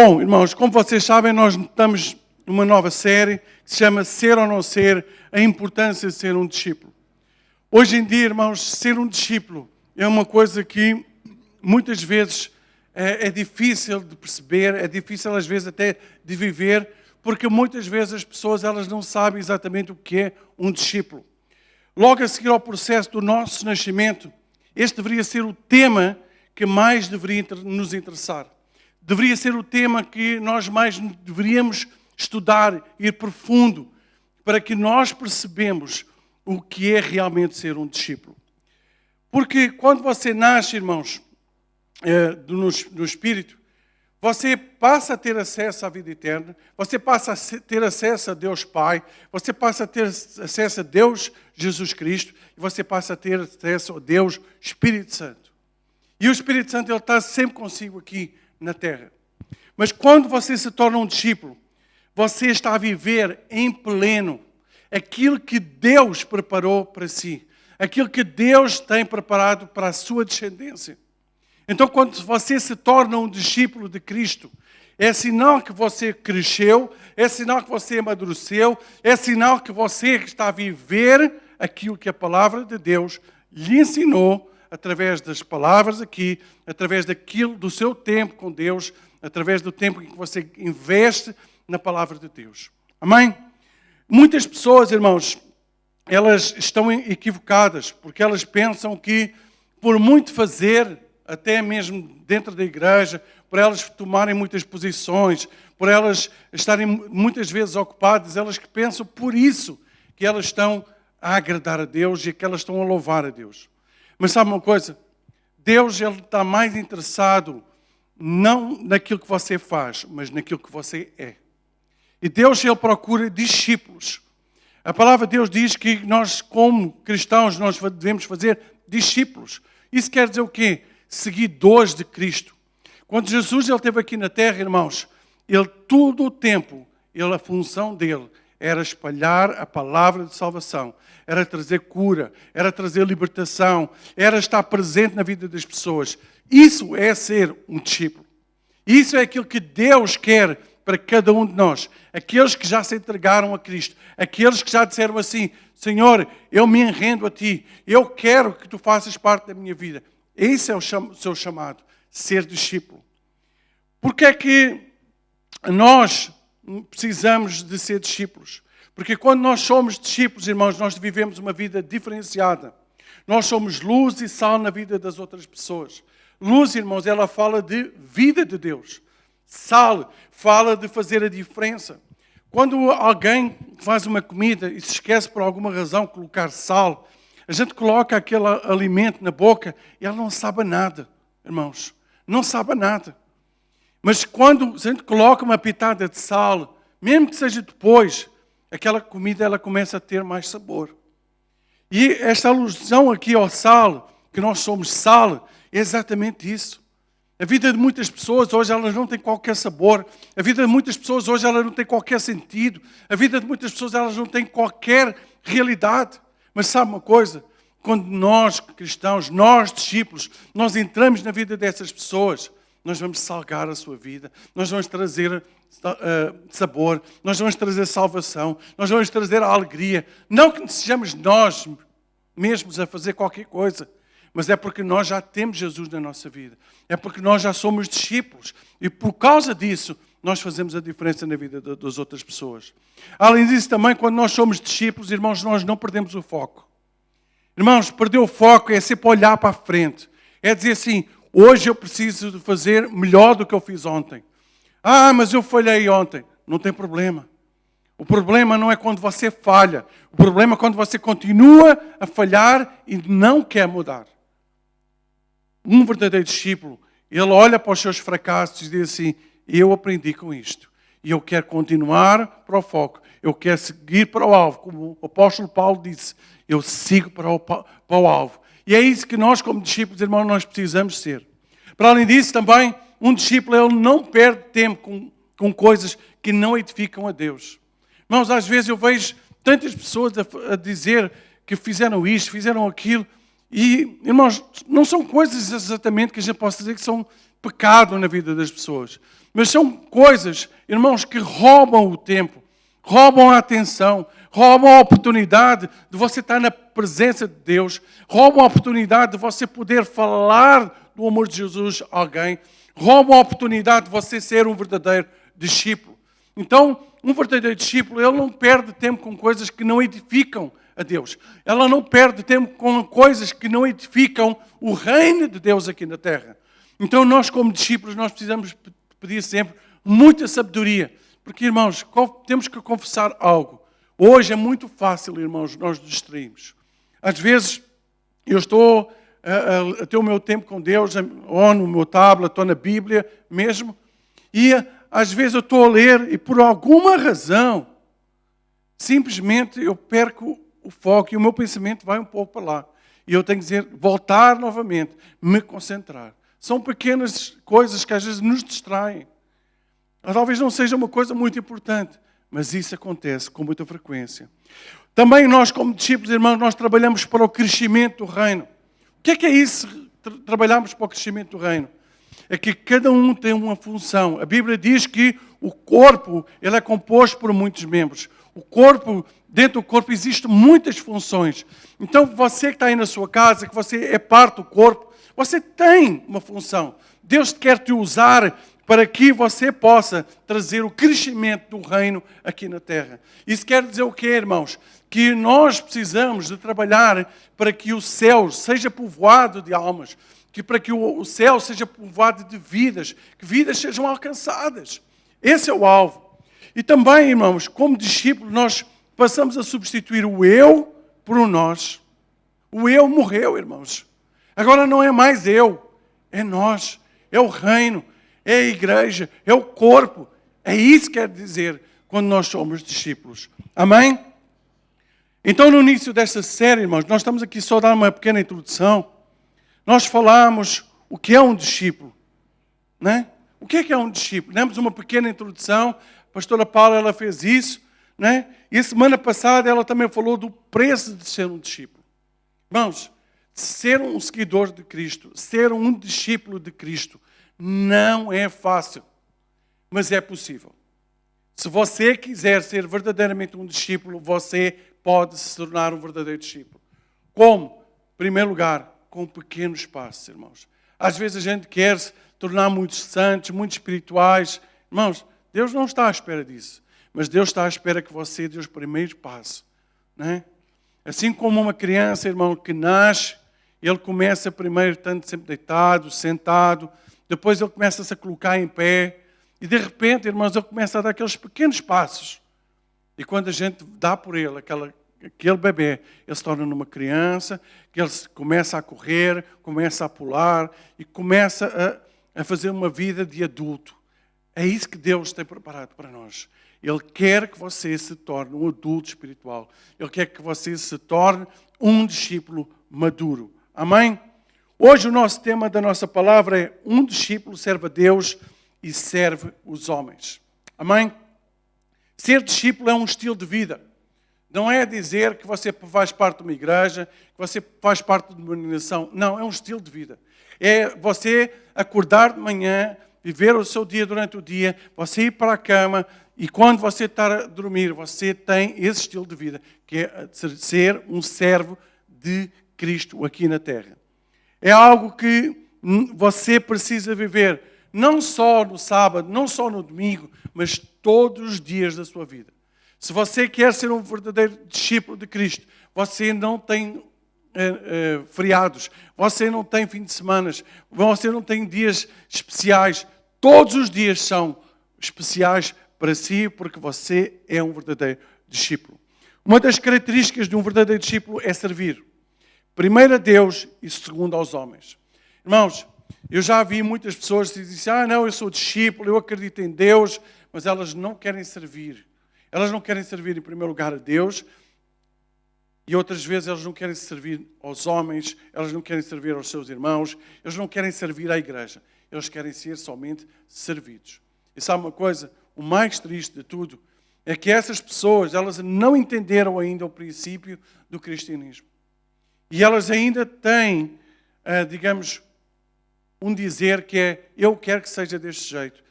Bom, irmãos, como vocês sabem, nós estamos numa nova série que se chama Ser ou Não Ser, a importância de ser um discípulo. Hoje em dia, irmãos, ser um discípulo é uma coisa que muitas vezes é difícil de perceber, é difícil às vezes até de viver, porque muitas vezes as pessoas elas não sabem exatamente o que é um discípulo. Logo a seguir ao processo do nosso nascimento, este deveria ser o tema que mais deveria nos interessar. Deveria ser o tema que nós mais deveríamos estudar, ir profundo, para que nós percebamos o que é realmente ser um discípulo. Porque quando você nasce, irmãos, no Espírito, você passa a ter acesso à vida eterna, você passa a ter acesso a Deus Pai, você passa a ter acesso a Deus Jesus Cristo, e você passa a ter acesso a Deus Espírito Santo. E o Espírito Santo ele está sempre consigo aqui na terra. Mas quando você se torna um discípulo, você está a viver em pleno aquilo que Deus preparou para si, aquilo que Deus tem preparado para a sua descendência. Então, quando você se torna um discípulo de Cristo, é sinal que você cresceu, é sinal que você amadureceu, é sinal que você está a viver aquilo que a palavra de Deus lhe ensinou, através das palavras aqui, através daquilo do seu tempo com Deus, através do tempo em que você investe na palavra de Deus. Amém? Muitas pessoas, irmãos, elas estão equivocadas, porque elas pensam que por muito fazer, até mesmo dentro da igreja, por elas tomarem muitas posições, por elas estarem muitas vezes ocupadas, elas que pensam por isso que elas estão a agradar a Deus e que elas estão a louvar a Deus. Mas sabe uma coisa? Deus ele está mais interessado não naquilo que você faz, mas naquilo que você é. E Deus ele procura discípulos. A palavra de Deus diz que nós, como cristãos, nós devemos fazer discípulos. Isso quer dizer o quê? Seguidores de Cristo. Quando Jesus ele esteve aqui na terra, irmãos, ele todo o tempo, a função dele era espalhar a palavra de salvação, era trazer cura, era trazer libertação, era estar presente na vida das pessoas. Isso é ser um discípulo. Isso é aquilo que Deus quer para cada um de nós. Aqueles que já se entregaram a Cristo, aqueles que já disseram assim, Senhor, eu me rendo a Ti, eu quero que Tu faças parte da minha vida. Esse é o seu chamado, ser discípulo. Porque é que nós precisamos de ser discípulos? Porque quando nós somos discípulos, irmãos, nós vivemos uma vida diferenciada. Nós somos luz e sal na vida das outras pessoas. Luz, irmãos, ela fala de vida de Deus. Sal fala de fazer a diferença. Quando alguém faz uma comida e se esquece por alguma razão de colocar sal, a gente coloca aquele alimento na boca e ela não sabe nada, irmãos. Não sabe nada. Mas quando a gente coloca uma pitada de sal, mesmo que seja depois, aquela comida ela começa a ter mais sabor. E esta alusão aqui ao sal, que nós somos sal, é exatamente isso. A vida de muitas pessoas hoje elas não tem qualquer sabor. A vida de muitas pessoas hoje ela não tem qualquer sentido. A vida de muitas pessoas elas não tem qualquer realidade. Mas sabe uma coisa? Quando nós cristãos, nós discípulos, nós entramos na vida dessas pessoas, nós vamos salgar a sua vida, nós vamos trazer sabor, nós vamos trazer salvação, nós vamos trazer a alegria. Não que sejamos nós mesmos a fazer qualquer coisa, mas é porque nós já temos Jesus na nossa vida. É porque nós já somos discípulos. E por causa disso, nós fazemos a diferença na vida das outras pessoas. Além disso também, quando nós somos discípulos, irmãos, nós não perdemos o foco. Irmãos, perder o foco é sempre olhar para a frente. É dizer assim, hoje eu preciso de fazer melhor do que eu fiz ontem. Ah, mas eu falhei ontem. Não tem problema. O problema não é quando você falha. O problema é quando você continua a falhar e não quer mudar. Um verdadeiro discípulo, ele olha para os seus fracassos e diz assim, eu aprendi com isto. E eu quero continuar para o foco. Eu quero seguir para o alvo. Como o apóstolo Paulo disse, eu sigo para o alvo. E é isso que nós, como discípulos, irmãos, nós precisamos ser. Para além disso, também, um discípulo, ele não perde tempo com coisas que não edificam a Deus. Irmãos, às vezes eu vejo tantas pessoas a dizer que fizeram isto, fizeram aquilo. E, irmãos, não são coisas exatamente que a gente possa dizer que são pecado na vida das pessoas. Mas são coisas, irmãos, que roubam o tempo, roubam a atenção, roubam a oportunidade de você estar na presença de Deus, roubam a oportunidade de você poder falar do amor de Jesus a alguém, roubam a oportunidade de você ser um verdadeiro discípulo. Então, um verdadeiro discípulo, ele não perde tempo com coisas que não edificam a Deus. Ela não perde tempo com coisas que não edificam o reino de Deus aqui na terra. Então, nós como discípulos, nós precisamos pedir sempre muita sabedoria. Porque, irmãos, temos que confessar algo. Hoje é muito fácil, irmãos, nós nos distraímos. Às vezes, eu estou a ter o meu tempo com Deus, ou no meu tablet, ou na Bíblia mesmo, e às vezes eu estou a ler e por alguma razão, simplesmente eu perco o foco e o meu pensamento vai um pouco para lá. E eu tenho que dizer, voltar novamente, me concentrar. São pequenas coisas que às vezes nos distraem. Talvez não seja uma coisa muito importante, mas isso acontece com muita frequência. Também nós, como discípulos, irmãos, nós trabalhamos para o crescimento do reino. O que é isso, trabalhamos para o crescimento do reino? É que cada um tem uma função. A Bíblia diz que o corpo ele é composto por muitos membros. O corpo, dentro do corpo, existem muitas funções. Então, você que está aí na sua casa, que você é parte do corpo, você tem uma função. Deus quer te usar para que você possa trazer o crescimento do reino aqui na terra. Isso quer dizer o quê, irmãos? Que nós precisamos de trabalhar para que o céu seja povoado de almas, que para que o céu seja povoado de vidas, que vidas sejam alcançadas. Esse é o alvo. E também, irmãos, como discípulos, nós passamos a substituir o eu por o nós. O eu morreu, irmãos. Agora não é mais eu, é nós, é o reino, é a igreja, é o corpo. É isso que quer dizer quando nós somos discípulos. Amém? Então, no início desta série, irmãos, nós estamos aqui só a dar uma pequena introdução. Nós falamos o que é um discípulo, né? O que é um discípulo? Demos uma pequena introdução, a pastora Paula ela fez isso, né? E a semana passada ela também falou do preço de ser um discípulo. Irmãos, ser um seguidor de Cristo, ser um discípulo de Cristo, não é fácil, mas é possível. Se você quiser ser verdadeiramente um discípulo, você pode se tornar um verdadeiro discípulo. Como? Em primeiro lugar, com pequenos passos, irmãos. Às vezes a gente quer se tornar muito santos, muito espirituais. Irmãos, Deus não está à espera disso. Mas Deus está à espera que você dê os primeiros passos. Né? Assim como uma criança, irmão, que nasce, ele começa primeiro estando sempre deitado, sentado. Depois ele começa-se a colocar em pé. E de repente, irmãos, ele começa a dar aqueles pequenos passos. E quando a gente dá por ele, aquele bebê, ele se torna numa criança, que ele começa a correr, começa a pular e começa a fazer uma vida de adulto. É isso que Deus tem preparado para nós. Ele quer que você se torne um adulto espiritual. Ele quer que você se torne um discípulo maduro. Amém? Hoje o nosso tema da nossa palavra é um discípulo serve a Deus e serve os homens. Amém? Ser discípulo é um estilo de vida. Não é dizer que você faz parte de uma igreja, que você faz parte de uma organização. Não, é um estilo de vida. É você acordar de manhã, viver o seu dia durante o dia, você ir para a cama e quando você está a dormir, você tem esse estilo de vida, que é ser um servo de Cristo aqui na terra. É algo que você precisa viver, não só no sábado, não só no domingo, mas todos os dias da sua vida. Se você quer ser um verdadeiro discípulo de Cristo, você não tem feriados, você não tem fim de semana, você não tem dias especiais. Todos os dias são especiais para si, porque você é um verdadeiro discípulo. Uma das características de um verdadeiro discípulo é servir. Primeiro a Deus e segundo aos homens. Irmãos, eu já vi muitas pessoas que dizem, não, eu sou discípulo, eu acredito em Deus, mas elas não querem servir. Elas não querem servir em primeiro lugar a Deus e outras vezes elas não querem servir aos homens, elas não querem servir aos seus irmãos, eles não querem servir à igreja. Eles querem ser somente servidos. E sabe uma coisa? O mais triste de tudo é que essas pessoas, elas não entenderam ainda o princípio do cristianismo. E elas ainda têm, digamos, um dizer que é, eu quero que seja deste jeito.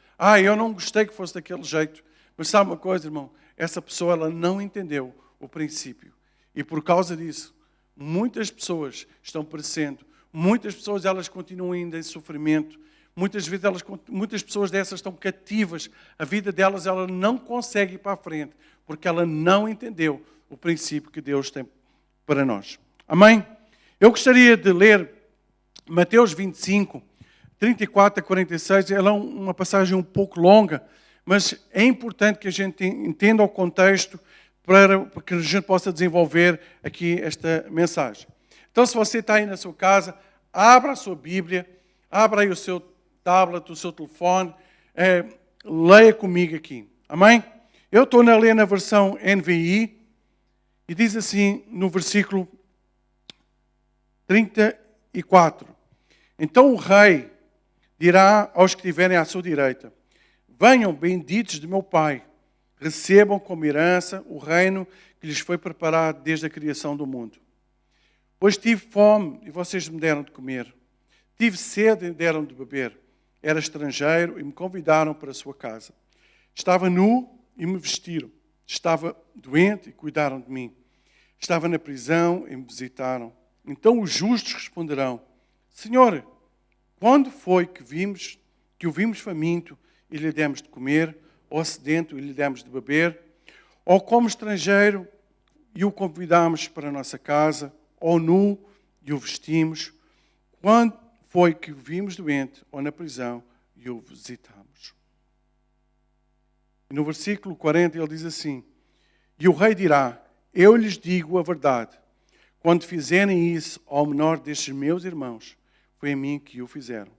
Eu não gostei que fosse daquele jeito. Mas sabe uma coisa, irmão? Essa pessoa, ela não entendeu o princípio. E por causa disso, muitas pessoas estão perecendo. Muitas pessoas, elas continuam ainda em sofrimento. Muitas pessoas dessas estão cativas. A vida delas, ela não consegue ir para a frente. Porque ela não entendeu o princípio que Deus tem para nós. Amém? Eu gostaria de ler Mateus 25, 34 a 46. Ela é uma passagem um pouco longa, mas é importante que a gente entenda o contexto para que a gente possa desenvolver aqui esta mensagem. Então, se você está aí na sua casa, abra a sua Bíblia, abra aí o seu tablet, o seu telefone, leia comigo aqui. Amém? Eu estou a ler na versão NVI e diz assim no versículo 34. Então o rei dirá aos que estiverem à sua direita: venham, benditos de meu Pai, recebam como herança o reino que lhes foi preparado desde a criação do mundo. Pois tive fome e vocês me deram de comer. Tive sede e me deram de beber. Era estrangeiro e me convidaram para a sua casa. Estava nu e me vestiram. Estava doente e cuidaram de mim. Estava na prisão e me visitaram. Então os justos responderão: Senhor, quando foi que o vimos faminto e lhe demos de comer, ou sedento e lhe demos de beber, ou como estrangeiro e o convidámos para a nossa casa, ou nu e o vestimos? Quando foi que o vimos doente ou na prisão e o visitamos? E no versículo 40 ele diz assim: e o rei dirá: eu lhes digo a verdade, quando fizerem isso ao menor destes meus irmãos, foi a mim que o fizeram.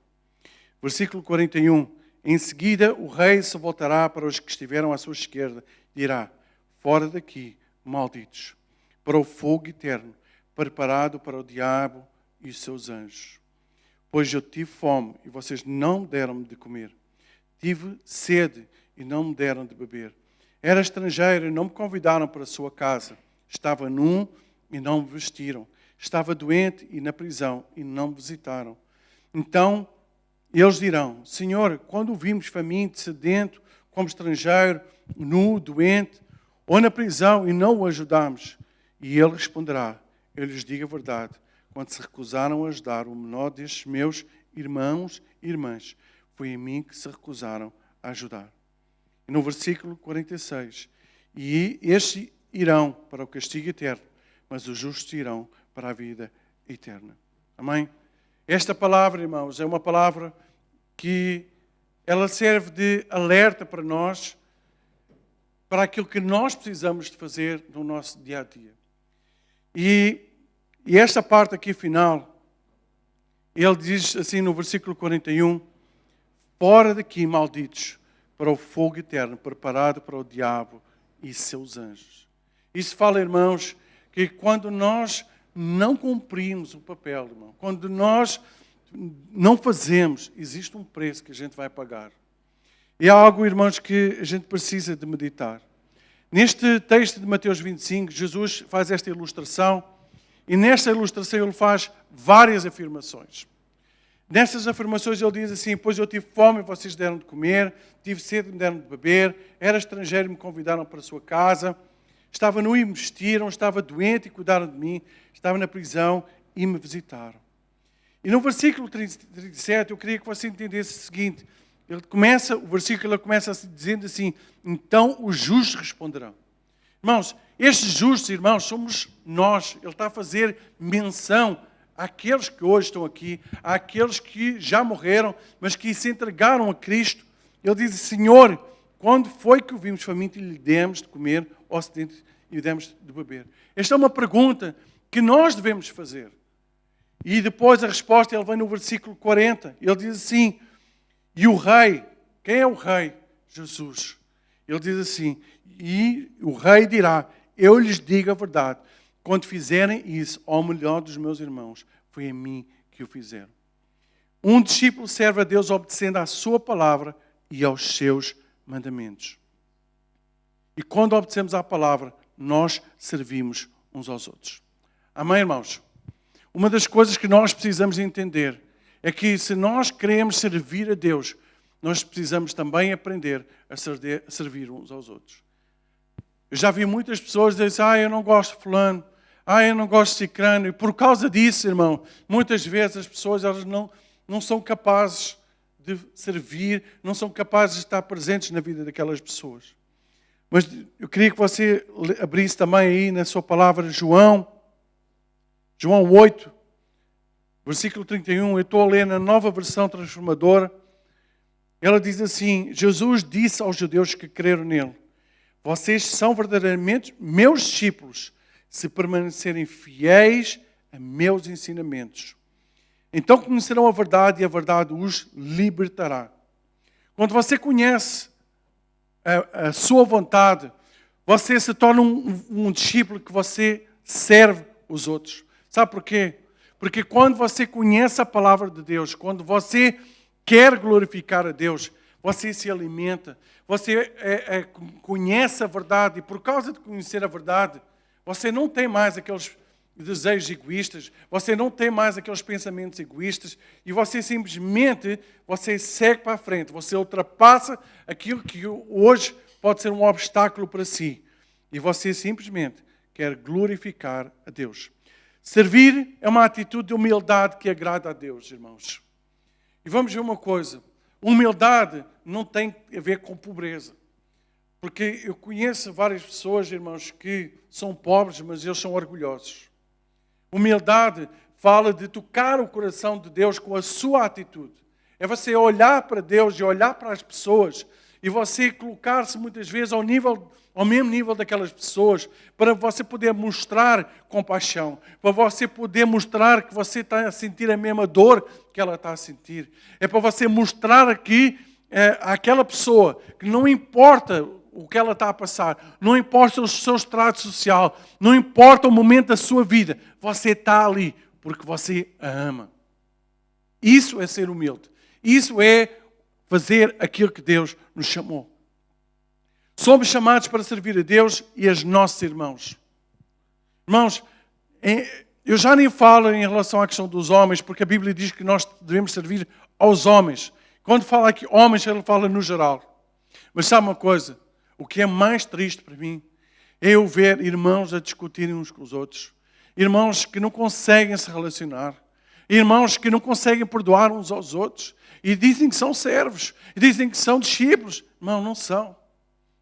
Versículo 41. Em seguida o rei se voltará para os que estiveram à sua esquerda e dirá: fora daqui, malditos, para o fogo eterno, preparado para o diabo e os seus anjos. Pois eu tive fome e vocês não me deram de comer. Tive sede e não me deram de beber. Era estrangeiro e não me convidaram para a sua casa. Estava nu e não me vestiram. Estava doente e na prisão e não me visitaram. Então eles dirão: Senhor, quando o vimos faminto, sedento, como estrangeiro, nu, doente, ou na prisão e não o ajudámos? E ele responderá: eu lhes digo a verdade, quando se recusaram a ajudar o menor destes meus irmãos e irmãs, foi a mim que se recusaram a ajudar. E no versículo 46, e estes irão para o castigo eterno, mas os justos irão para a vida eterna. Amém? Esta palavra, irmãos, é uma palavra que ela serve de alerta para nós, para aquilo que nós precisamos de fazer no nosso dia a dia. E esta parte aqui final, ele diz assim no versículo 41, fora daqui, malditos, para o fogo eterno, preparado para o diabo e seus anjos. Isso fala, irmãos, que quando nós não cumprimos o papel, irmão, quando nós não fazemos, existe um preço que a gente vai pagar. E é algo, irmãos, que a gente precisa de meditar. Neste texto de Mateus 25, Jesus faz esta ilustração, e nesta ilustração ele faz várias afirmações. Nessas afirmações ele diz assim: pois eu tive fome e vocês deram de comer, tive sede e me deram de beber, era estrangeiro e me convidaram para a sua casa, estava nu e me vestiram, estava doente e cuidaram de mim, estava na prisão e me visitaram. E no versículo 37 eu queria que você entendesse o seguinte: o versículo começa dizendo assim: então os justos responderão. Irmãos, estes justos, irmãos, somos nós. Ele está a fazer menção àqueles que hoje estão aqui, àqueles que já morreram, mas que se entregaram a Cristo. Ele diz: Senhor, quando foi que o vimos faminto e lhe demos de comer, ou sedento e lhe demos de beber? Esta é uma pergunta que nós devemos fazer. E depois a resposta, ele vem no versículo 40. Ele diz assim: e o rei, quem é o rei? Jesus. Ele diz assim: e o rei dirá: eu lhes digo a verdade, quando fizerem isso ao melhor dos meus irmãos, foi a mim que o fizeram. Um discípulo serve a Deus obedecendo à sua palavra e aos seus mandamentos. E quando obedecemos à palavra, nós servimos uns aos outros. Amém, irmãos? Uma das coisas que nós precisamos entender é que se nós queremos servir a Deus, nós precisamos também aprender a servir uns aos outros. Eu já vi muitas pessoas dizerem, eu não gosto de fulano, eu não gosto de cicrano. E por causa disso, irmão, muitas vezes as pessoas elas não são capazes de servir, não são capazes de estar presentes na vida daquelas pessoas. Mas eu queria que você abrisse também aí na sua palavra João 8, versículo 31. Eu estou a ler na nova versão transformadora. Ela diz assim, Jesus disse aos judeus que creram nele, vocês são verdadeiramente meus discípulos, se permanecerem fiéis a meus ensinamentos. Então conhecerão a verdade e a verdade os libertará. Quando você conhece a sua vontade, você se torna um discípulo que você serve os outros. Sabe por quê? Porque quando você conhece a palavra de Deus, quando você quer glorificar a Deus, você se alimenta, você conhece a verdade, e por causa de conhecer a verdade, você não tem mais aqueles desejos egoístas, você não tem mais aqueles pensamentos egoístas, e você simplesmente, você segue para a frente, você ultrapassa aquilo que hoje pode ser um obstáculo para si, e você simplesmente quer glorificar a Deus. Servir é uma atitude de humildade que agrada a Deus, irmãos. E vamos ver uma coisa, humildade não tem a ver com pobreza. Porque eu conheço várias pessoas, irmãos, que são pobres, mas eles são orgulhosos. Humildade fala de tocar o coração de Deus com a sua atitude. É você olhar para Deus e olhar para as pessoas e você colocar-se muitas vezes ao mesmo nível daquelas pessoas para você poder mostrar compaixão, para você poder mostrar que você está a sentir a mesma dor que ela está a sentir. É para você mostrar que aquela pessoa que não importa o que ela está a passar, não importa o seu extrato social, não importa o momento da sua vida, você está ali porque você a ama. Isso é ser humilde. Isso é fazer aquilo que Deus nos chamou. Somos chamados para servir a Deus e aos nossos irmãos. Irmãos, eu já nem falo em relação à questão dos homens, porque a Bíblia diz que nós devemos servir aos homens. Quando fala aqui homens, ele fala no geral. Mas sabe uma coisa? O que é mais triste para mim é eu ver irmãos a discutirem uns com os outros. Irmãos que não conseguem se relacionar. Irmãos que não conseguem perdoar uns aos outros. E dizem que são servos. E dizem que são discípulos. Irmão, não são.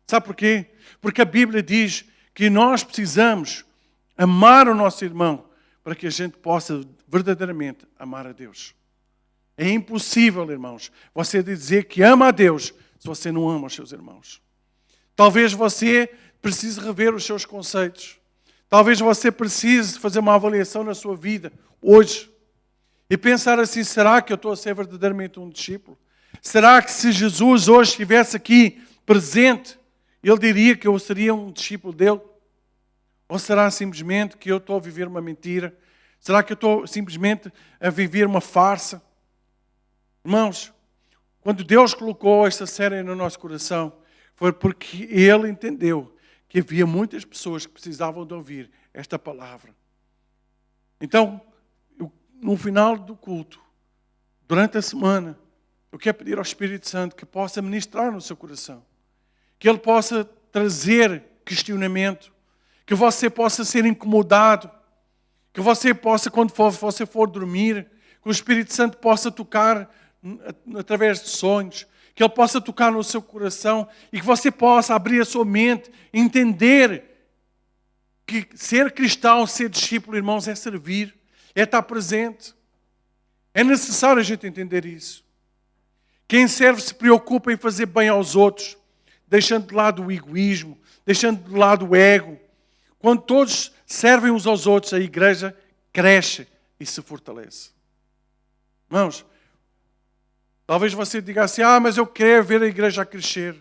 Sabe porquê? Porque a Bíblia diz que nós precisamos amar o nosso irmão para que a gente possa verdadeiramente amar a Deus. É impossível, irmãos, você dizer que ama a Deus se você não ama os seus irmãos. Talvez você precise rever os seus conceitos. Talvez você precise fazer uma avaliação na sua vida hoje. E pensar assim, será que eu estou a ser verdadeiramente um discípulo? Será que se Jesus hoje estivesse aqui presente, ele diria que eu seria um discípulo dele? Ou será simplesmente que eu estou a viver uma mentira? Será que eu estou simplesmente a viver uma farsa? Irmãos, quando Deus colocou esta série no nosso coração, foi porque Ele entendeu que havia muitas pessoas que precisavam de ouvir esta palavra. Então, no final do culto, durante a semana, eu quero pedir ao Espírito Santo que possa ministrar no seu coração. Que Ele possa trazer questionamento. Que você possa ser incomodado. Que você possa, quando você for dormir, que o Espírito Santo possa tocar através de sonhos. Que Ele possa tocar no seu coração e que você possa abrir a sua mente, entender que ser cristão, ser discípulo, irmãos, é servir, é estar presente. É necessário a gente entender isso. Quem serve se preocupa em fazer bem aos outros, deixando de lado o egoísmo, deixando de lado o ego. Quando todos servem uns aos outros, a igreja cresce e se fortalece. Irmãos, talvez você diga assim, mas eu quero ver a igreja a crescer.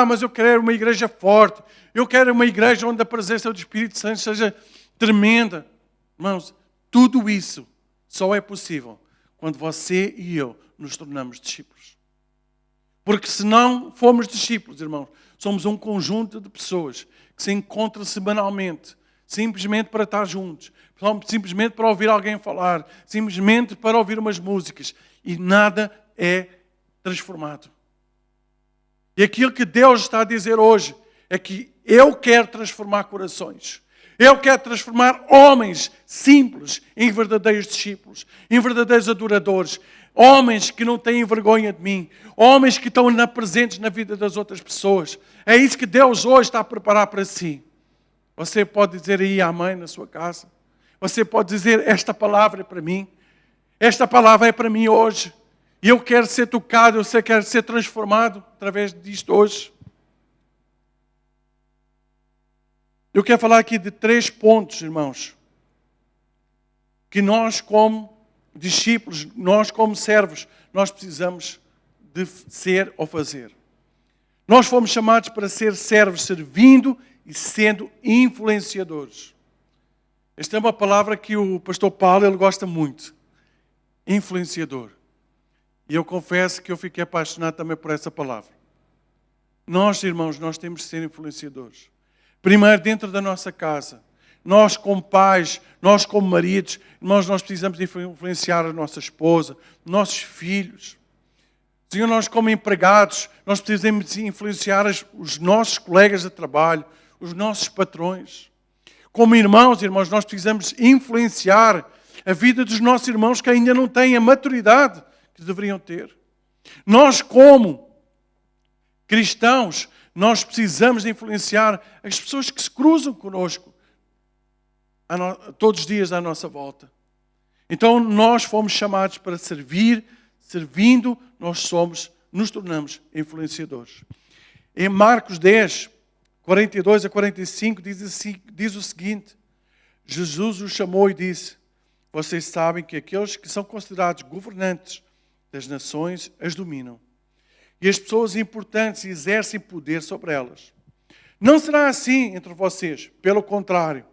Mas eu quero uma igreja forte. Eu quero uma igreja onde a presença do Espírito Santo seja tremenda. Irmãos, tudo isso só é possível quando você e eu nos tornamos discípulos. Porque se não formos discípulos, irmãos, somos um conjunto de pessoas que se encontram semanalmente, simplesmente para estar juntos, simplesmente para ouvir alguém falar, simplesmente para ouvir umas músicas, e nada é transformado. E aquilo que Deus está a dizer hoje é que eu quero transformar corações. Eu quero transformar homens simples em verdadeiros discípulos, em verdadeiros adoradores, homens que não têm vergonha de mim, homens que estão presentes na vida das outras pessoas. É isso que Deus hoje está a preparar para si. Você pode dizer aí amém na sua casa. Você pode dizer, esta palavra é para mim. Esta palavra é para mim hoje. E eu quero ser tocado, eu quero ser transformado através disto hoje. Eu quero falar aqui de 3 pontos, irmãos, que nós como discípulos, nós como servos, nós precisamos de ser ou fazer. Nós fomos chamados para ser servos, servindo e sendo influenciadores. Esta é uma palavra que o pastor Paulo ele gosta muito. Influenciador. E eu confesso que eu fiquei apaixonado também por essa palavra. Nós, irmãos, nós temos de ser influenciadores. Primeiro, dentro da nossa casa. Nós, como pais, nós, como maridos, nós precisamos de influenciar a nossa esposa, nossos filhos. Senhor, nós, como empregados, nós precisamos de influenciar os nossos colegas de trabalho, os nossos patrões. Como irmãos, nós precisamos influenciar a vida dos nossos irmãos que ainda não têm a maturidade que deveriam ter. Nós, como cristãos, nós precisamos de influenciar as pessoas que se cruzam conosco todos os dias à nossa volta. Então, nós fomos chamados para servir, servindo, nos tornamos influenciadores. Em Marcos 10, 42 a 45, diz o seguinte: Jesus os chamou e disse: vocês sabem que aqueles que são considerados governantes das nações as dominam. E as pessoas importantes exercem poder sobre elas. Não será assim entre vocês. Pelo contrário,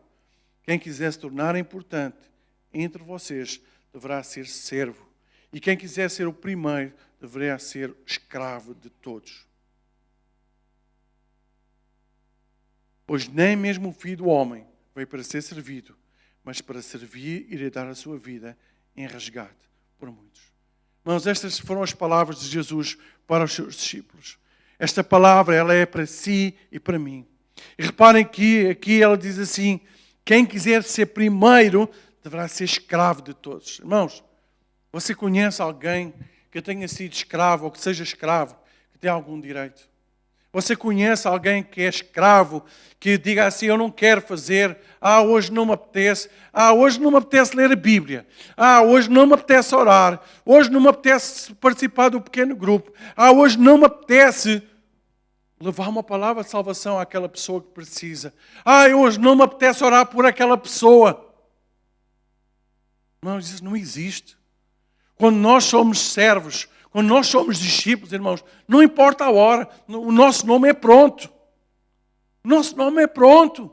quem quiser se tornar importante entre vocês deverá ser servo. E quem quiser ser o primeiro deverá ser escravo de todos. Pois nem mesmo o Filho do Homem veio para ser servido, mas para servir e dar a sua vida em resgate por muitos. Irmãos, estas foram as palavras de Jesus para os seus discípulos. Esta palavra, ela é para si e para mim. E reparem que aqui ela diz assim: quem quiser ser primeiro, deverá ser escravo de todos. Irmãos, você conhece alguém que tenha sido escravo ou que seja escravo, que tem algum direito? Você conhece alguém que é escravo, que diga assim: eu não quero fazer, hoje não me apetece, hoje não me apetece ler a Bíblia, hoje não me apetece orar, hoje não me apetece participar do pequeno grupo, hoje não me apetece levar uma palavra de salvação àquela pessoa que precisa, hoje não me apetece orar por aquela pessoa. Não, isso não existe. Quando nós somos servos, quando nós somos discípulos, irmãos, não importa a hora, o nosso nome é pronto. O nosso nome é pronto.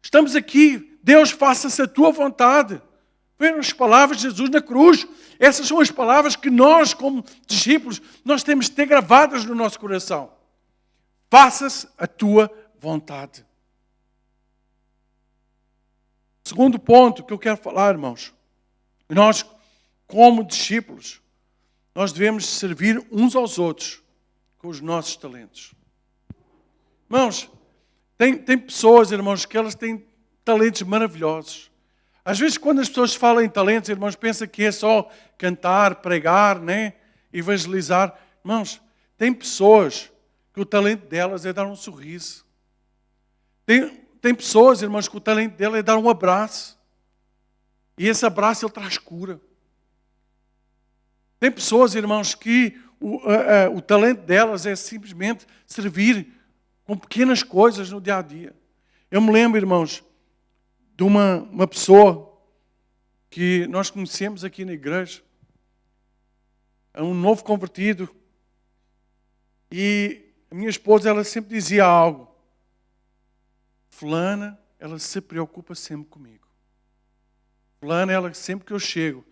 Estamos aqui, Deus, faça-se a tua vontade. Viram as palavras de Jesus na cruz? Essas são as palavras que nós, como discípulos, nós temos de ter gravadas no nosso coração. Faça-se a tua vontade. Segundo ponto que eu quero falar, irmãos. Nós, como discípulos, nós devemos servir uns aos outros com os nossos talentos. Irmãos, tem pessoas, irmãos, que elas têm talentos maravilhosos. Às vezes, quando as pessoas falam em talentos, irmãos, pensam que é só cantar, pregar, né? Evangelizar. Irmãos, tem pessoas que o talento delas é dar um sorriso. Tem pessoas, irmãos, que o talento dela é dar um abraço. E esse abraço, ele traz cura. Tem pessoas, irmãos, que o talento delas é simplesmente servir com pequenas coisas no dia a dia. Eu me lembro, irmãos, de uma pessoa que nós conhecemos aqui na igreja. É um novo convertido. E a minha esposa, ela sempre dizia algo. Fulana, ela se preocupa sempre comigo. Fulana, ela sempre que eu chego,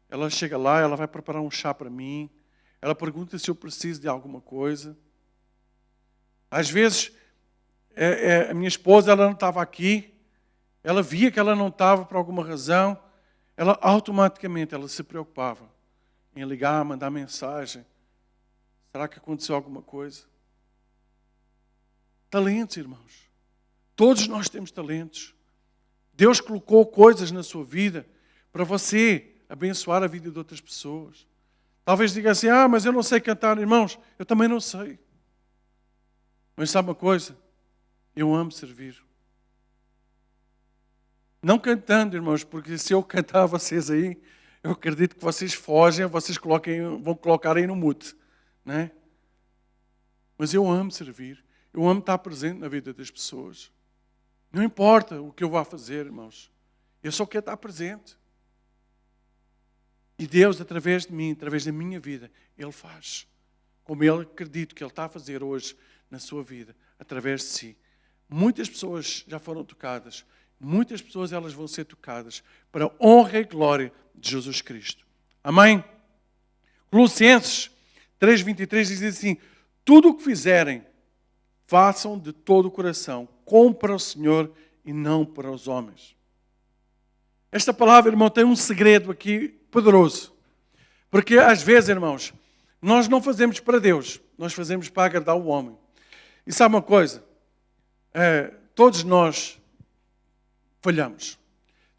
ela chega lá, ela vai preparar um chá para mim. Ela pergunta se eu preciso de alguma coisa. Às vezes, a minha esposa, ela não estava aqui. ela via que ela não estava por alguma razão, ela automaticamente se preocupava em ligar, mandar mensagem. Será que aconteceu alguma coisa? Talentos, irmãos. Todos nós temos talentos. Deus colocou coisas na sua vida para você abençoar a vida de outras pessoas. Talvez diga assim, mas eu não sei cantar. Irmãos, eu também não sei. Mas sabe uma coisa? Eu amo servir. Não cantando, irmãos, porque se eu cantar a vocês aí, eu acredito que vocês fogem, vocês vão colocar aí no mute. Né? Mas eu amo servir. Eu amo estar presente na vida das pessoas. Não importa o que eu vá fazer, irmãos. Eu só quero estar presente. E Deus, através de mim, através da minha vida, Ele faz. Como eu acredito que Ele está a fazer hoje na sua vida, através de si. Muitas pessoas já foram tocadas. Muitas pessoas elas vão ser tocadas para a honra e glória de Jesus Cristo. Amém? Colossenses 3:23 diz assim, tudo o que fizerem, façam de todo o coração, como para o Senhor e não para os homens. Esta palavra, irmão, tem um segredo aqui poderoso. Porque às vezes, irmãos, nós não fazemos para Deus, nós fazemos para agradar o homem. E sabe uma coisa? Todos nós falhamos.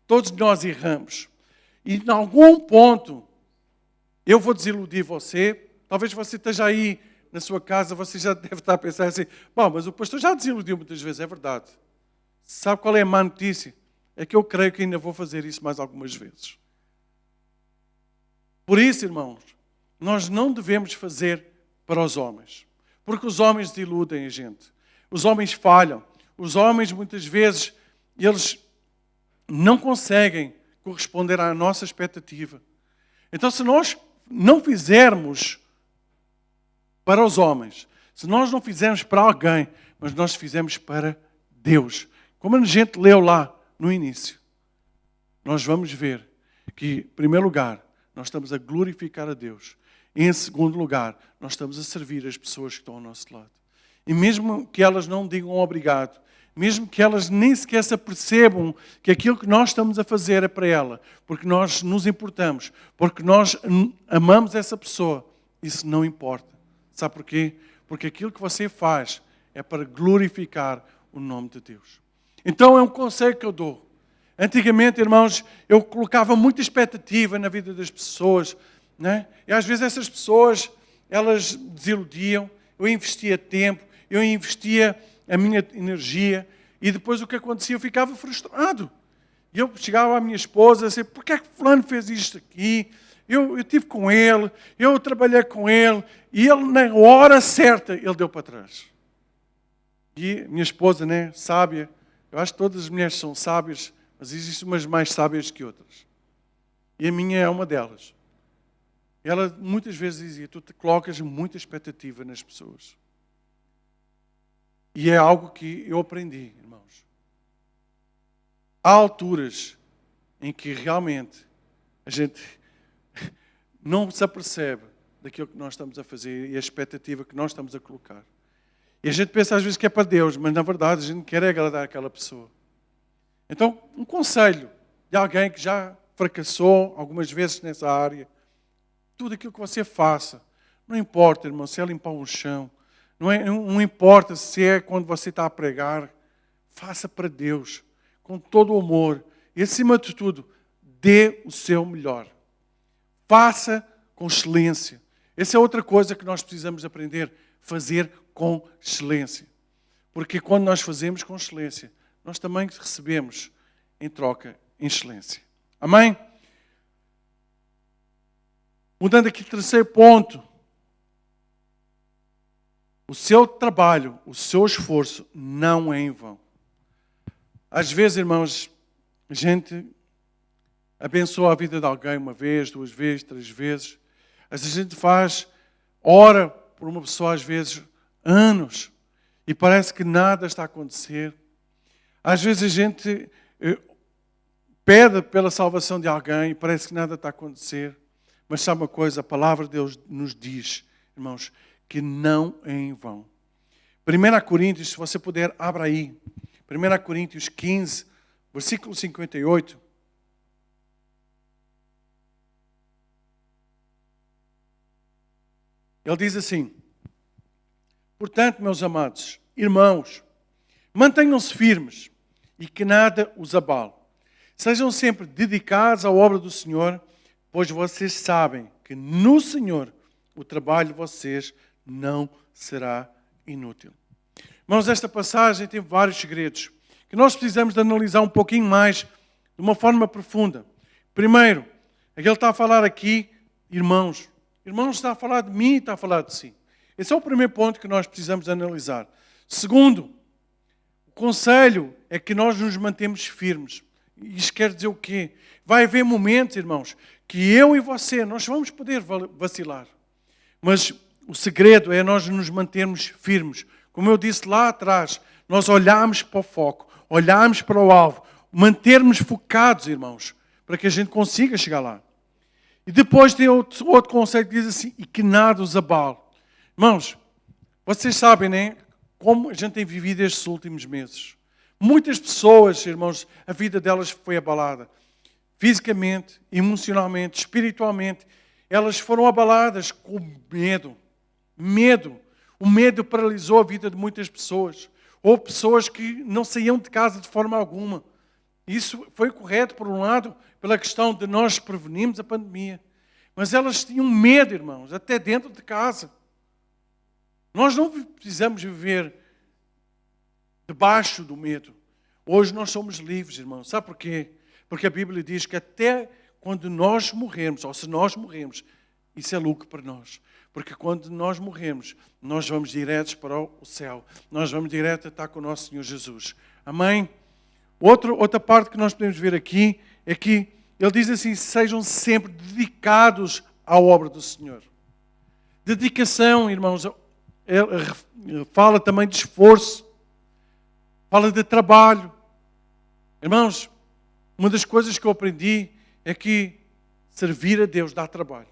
Todos nós erramos. E em algum ponto, eu vou desiludir você. Talvez você esteja aí na sua casa, você já deve estar a pensar assim, mas o pastor já desiludiu muitas vezes, é verdade. Sabe qual é a má notícia? É que eu creio que ainda vou fazer isso mais algumas vezes. Por isso, irmãos, nós não devemos fazer para os homens. Porque os homens desiludem a gente. Os homens falham. Os homens, muitas vezes, eles não conseguem corresponder à nossa expectativa. Então, se nós não fizermos para os homens, se nós não fizermos para alguém, mas nós fizermos para Deus, como a gente leu lá no início, nós vamos ver que, em primeiro lugar, nós estamos a glorificar a Deus. E, em segundo lugar, nós estamos a servir as pessoas que estão ao nosso lado. E mesmo que elas não digam obrigado, mesmo que elas nem sequer se apercebam que aquilo que nós estamos a fazer é para ela, porque nós nos importamos, porque nós amamos essa pessoa, isso não importa. Sabe porquê? Porque aquilo que você faz é para glorificar o nome de Deus. Então é um conselho que eu dou. Antigamente, irmãos, eu colocava muita expectativa na vida das pessoas, né? E às vezes essas pessoas, elas desiludiam, eu investia tempo, eu investia a minha energia e depois o que acontecia, eu ficava frustrado. E eu chegava à minha esposa e disse, por que é que fulano fez isto aqui? Eu estive com ele, eu trabalhei com ele e ele, na hora certa, ele deu para trás. E minha esposa, né, sábia, eu acho que todas as mulheres são sábias, mas existem umas mais sábias que outras. E a minha é uma delas. Ela muitas vezes dizia, tu te colocas muita expectativa nas pessoas. E é algo que eu aprendi, irmãos. Há alturas em que realmente a gente não se apercebe daquilo que nós estamos a fazer e a expectativa que nós estamos a colocar. E a gente pensa às vezes que é para Deus, mas na verdade a gente quer agradar aquela pessoa. Então, um conselho de alguém que já fracassou algumas vezes nessa área, tudo aquilo que você faça, não importa, irmão, se é limpar um chão, não importa se é quando você está a pregar, faça para Deus, com todo o amor. E acima de tudo, dê o seu melhor. Faça com excelência. Essa é outra coisa que nós precisamos aprender, fazer com excelência. Porque quando nós fazemos com excelência, nós também recebemos em troca em excelência. Amém? Mudando aqui o terceiro ponto. O seu trabalho, o seu esforço não é em vão. Às vezes, irmãos, a gente abençoa a vida de alguém uma vez, duas vezes, três vezes. A gente ora por uma pessoa às vezes anos e parece que nada está a acontecer. Às vezes a gente pede pela salvação de alguém e parece que nada está a acontecer. Mas sabe uma coisa? A palavra de Deus nos diz, irmãos, que não é em vão. 1 Coríntios, se você puder, abra aí. 1 Coríntios 15, versículo 58. Ele diz assim: portanto, meus amados irmãos, mantenham-se firmes e que nada os abale. Sejam sempre dedicados à obra do Senhor, pois vocês sabem que no Senhor o trabalho de vocês não será inútil. Irmãos, esta passagem tem vários segredos que nós precisamos de analisar um pouquinho mais, de uma forma profunda. Primeiro, ele está a falar aqui, irmãos. Irmãos, está a falar de mim e está a falar de si. Esse é o primeiro ponto que nós precisamos analisar. Segundo, o conselho é que nós nos mantemos firmes. Isto quer dizer o quê? Vai haver momentos, irmãos, que eu e você, nós vamos poder vacilar. Mas o segredo é nós nos mantermos firmes. Como eu disse lá atrás, nós olharmos para o foco, olharmos para o alvo, mantermos focados, irmãos, para que a gente consiga chegar lá. E depois tem outro conceito que diz assim, e que nada os abale. Irmãos, vocês sabem, né, como a gente tem vivido estes últimos meses. Muitas pessoas, irmãos, a vida delas foi abalada. Fisicamente, emocionalmente, espiritualmente. Elas foram abaladas com medo. Medo. O medo paralisou a vida de muitas pessoas. Houve pessoas que não saíam de casa de forma alguma. Isso foi correto, por um lado, pela questão de nós prevenirmos a pandemia. Mas elas tinham medo, irmãos, até dentro de casa. Nós não precisamos viver debaixo do medo. Hoje nós somos livres, irmãos. Sabe porquê? Porque a Bíblia diz que até quando nós morrermos, ou se nós morrermos, isso é lucro para nós. Porque quando nós morremos, nós vamos diretos para o céu. Nós vamos direto a estar com o nosso Senhor Jesus. Amém? Outra parte que nós podemos ver aqui é que ele diz assim, sejam sempre dedicados à obra do Senhor. Dedicação, irmãos, fala também de esforço, fala de trabalho. Irmãos, uma das coisas que eu aprendi é que servir a Deus dá trabalho,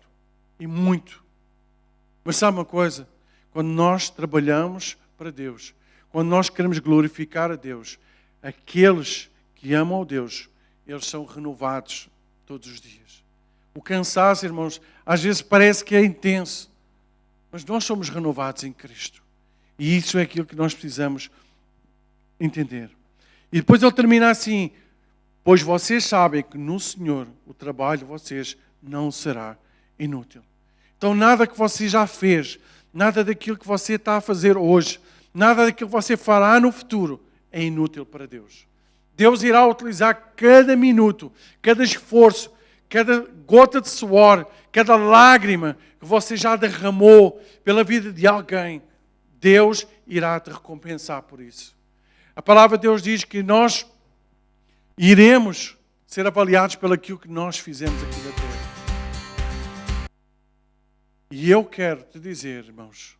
e muito. Mas sabe uma coisa? Quando nós trabalhamos para Deus, quando nós queremos glorificar a Deus, aqueles que amam a Deus, eles são renovados todos os dias. O cansaço, irmãos, às vezes parece que é intenso, mas nós somos renovados em Cristo. E isso é aquilo que nós precisamos entender. E depois ele termina assim, pois vocês sabem que no Senhor o trabalho de vocês não será inútil. Então nada que você já fez, nada daquilo que você está a fazer hoje, nada daquilo que você fará no futuro é inútil para Deus. Deus irá utilizar cada minuto, cada esforço, cada gota de suor, cada lágrima que você já derramou pela vida de alguém. Deus irá te recompensar por isso. A palavra de Deus diz que nós iremos ser avaliados pelo aquilo que nós fizemos aqui na terra. E eu quero te dizer, irmãos,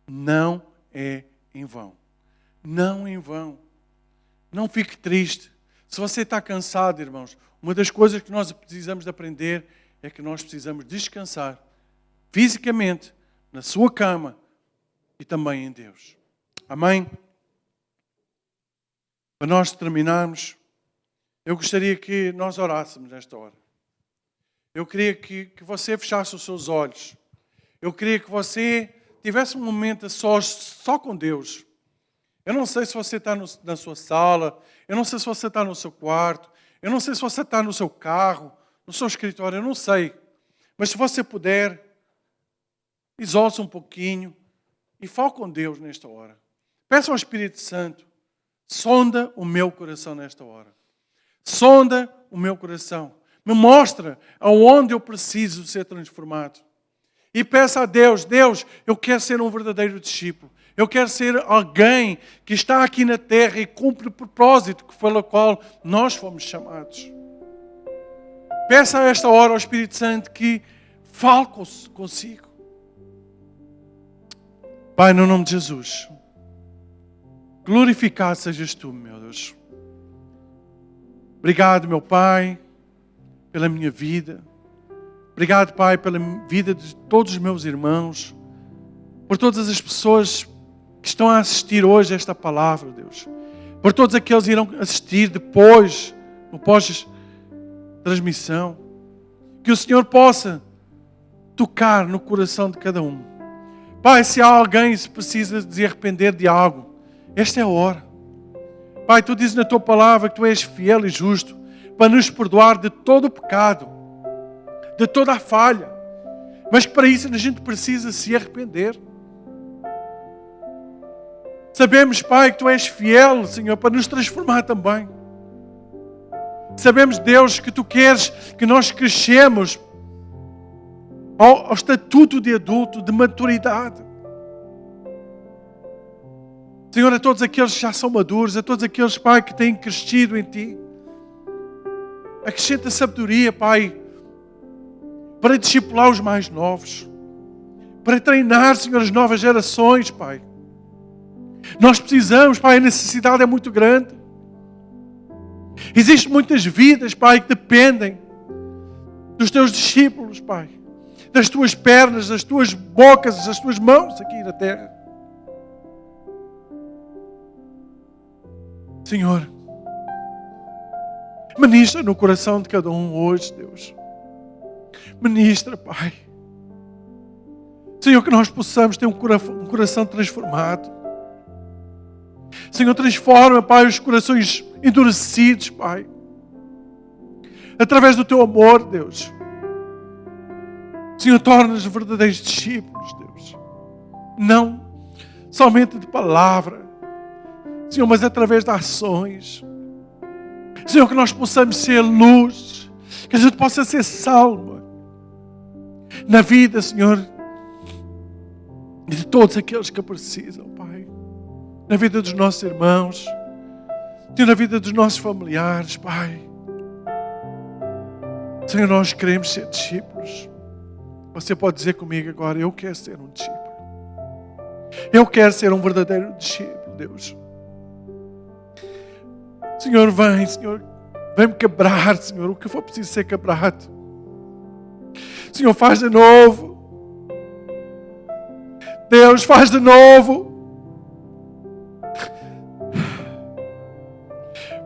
não é em vão. Não em vão. Não fique triste. Se você está cansado, irmãos, uma das coisas que nós precisamos de aprender é que nós precisamos descansar fisicamente, na sua cama e também em Deus. Amém? Para nós terminarmos, eu gostaria que nós orássemos nesta hora. Eu queria que você fechasse os seus olhos. Eu queria que você tivesse um momento só com Deus. Eu não sei se você está na sua sala, eu não sei se você está no seu quarto, eu não sei se você está no seu carro, no seu escritório, eu não sei. Mas se você puder, isole-se um pouquinho e fale com Deus nesta hora. Peça ao Espírito Santo, sonda o meu coração nesta hora. Sonda o meu coração. Me mostra aonde eu preciso ser transformado. E peça a Deus, Deus, eu quero ser um verdadeiro discípulo. Eu quero ser alguém que está aqui na terra e cumpre o propósito pelo qual nós fomos chamados. Peça a esta hora ao Espírito Santo que fale consigo. Pai, no nome de Jesus, glorificado sejas Tu, meu Deus. Obrigado, meu Pai, pela minha vida. Obrigado, Pai, pela vida de todos os meus irmãos, por todas as pessoas que estão a assistir hoje a esta palavra, Deus. Por todos aqueles que irão assistir depois, no pós-transmissão. Que o Senhor possa tocar no coração de cada um. Pai, se há alguém que precisa de se arrepender de algo, esta é a hora. Pai, Tu dizes na Tua palavra que Tu és fiel e justo para nos perdoar de todo o pecado, de toda a falha. Mas que para isso a gente precisa se arrepender. Sabemos, Pai, que Tu és fiel, Senhor, para nos transformar também. Sabemos, Deus, que Tu queres que nós crescemos ao estatuto de adulto, de maturidade. Senhor, a todos aqueles que já são maduros, a todos aqueles, Pai, que têm crescido em Ti, acrescenta sabedoria, Pai, para discipular os mais novos, para treinar, Senhor, as novas gerações, Pai. Nós precisamos, Pai, a necessidade é muito grande. Existem muitas vidas, Pai, que dependem dos Teus discípulos, Pai, das Tuas pernas, das Tuas bocas, das Tuas mãos aqui na terra. Senhor, ministra no coração de cada um hoje, Deus. Ministra, Pai. Senhor, que nós possamos ter um coração transformado. Senhor, transforma, Pai, os corações endurecidos, Pai. Através do Teu amor, Deus. Senhor, torna-nos verdadeiros discípulos, Deus. Não somente de palavra, Senhor, mas através de ações. Senhor, que nós possamos ser luz, que a gente possa ser salvo na vida, Senhor, de todos aqueles que precisam, Pai. Na vida dos nossos irmãos, Senhor, na vida dos nossos familiares, Pai. Senhor, nós queremos ser discípulos. Você pode dizer comigo agora: eu quero ser um discípulo. Eu quero ser um verdadeiro discípulo, Deus. Senhor, vem-me quebrar, Senhor, o que for preciso ser quebrado. Senhor, faz de novo. Deus, faz de novo.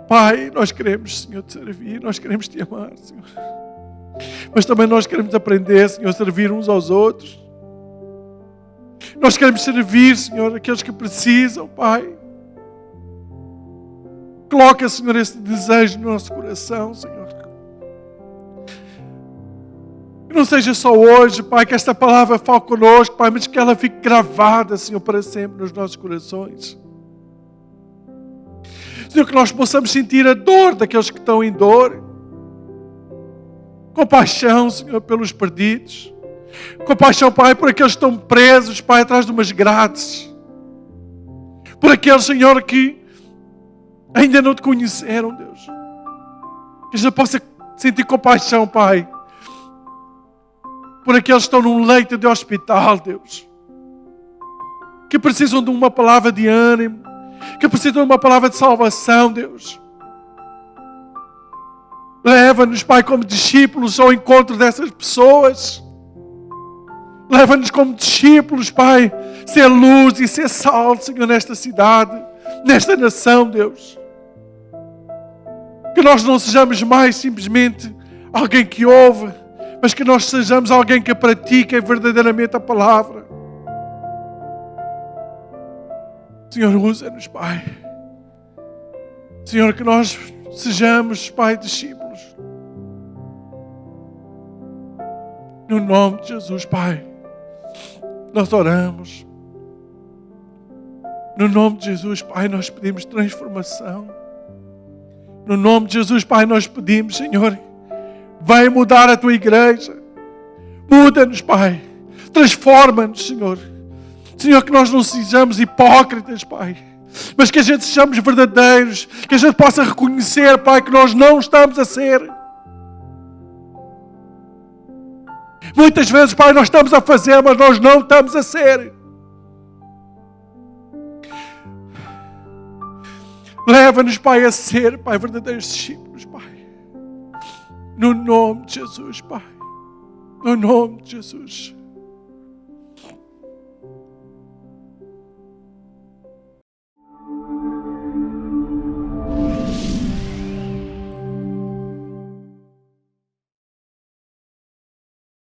Pai, nós queremos, Senhor, te servir, nós queremos te amar, Senhor. Mas também nós queremos aprender, Senhor, a servir uns aos outros. Nós queremos servir, Senhor, aqueles que precisam, Pai. Coloca, Senhor, esse desejo no nosso coração, Senhor. Que não seja só hoje, Pai, que esta palavra fale conosco, Pai, mas que ela fique gravada, Senhor, para sempre nos nossos corações. Senhor, que nós possamos sentir a dor daqueles que estão em dor. Compaixão, Senhor, pelos perdidos. Compaixão, Pai, por aqueles que estão presos, Pai, atrás de umas grades. Por aqueles, Senhor, que ainda não te conheceram, Deus. Que a gente possa sentir compaixão, Pai, por aqueles que estão num leito de hospital, Deus. Que precisam de uma palavra de ânimo. Que precisam de uma palavra de salvação, Deus. Leva-nos, Pai, como discípulos ao encontro dessas pessoas. Leva-nos como discípulos, Pai, ser luz e ser sal, Senhor, nesta cidade, nesta nação, Deus. Que nós não sejamos mais simplesmente alguém que ouve, mas que nós sejamos alguém que pratica verdadeiramente a palavra. Senhor, usa-nos, Pai. Senhor, que nós sejamos, Pai, discípulos. No nome de Jesus, Pai, nós oramos. No nome de Jesus, Pai, nós pedimos transformação. No nome de Jesus, Pai, nós pedimos, Senhor, vai mudar a Tua igreja. Muda-nos, Pai. Transforma-nos, Senhor. Senhor, que nós não sejamos hipócritas, Pai, mas que a gente sejamos verdadeiros, que a gente possa reconhecer, Pai, que nós não estamos a ser. Muitas vezes, Pai, nós estamos a fazer, mas nós não estamos a ser. Leva-nos, Pai, a ser, Pai, verdadeiros discípulos, Pai. No nome de Jesus, Pai. No nome de Jesus.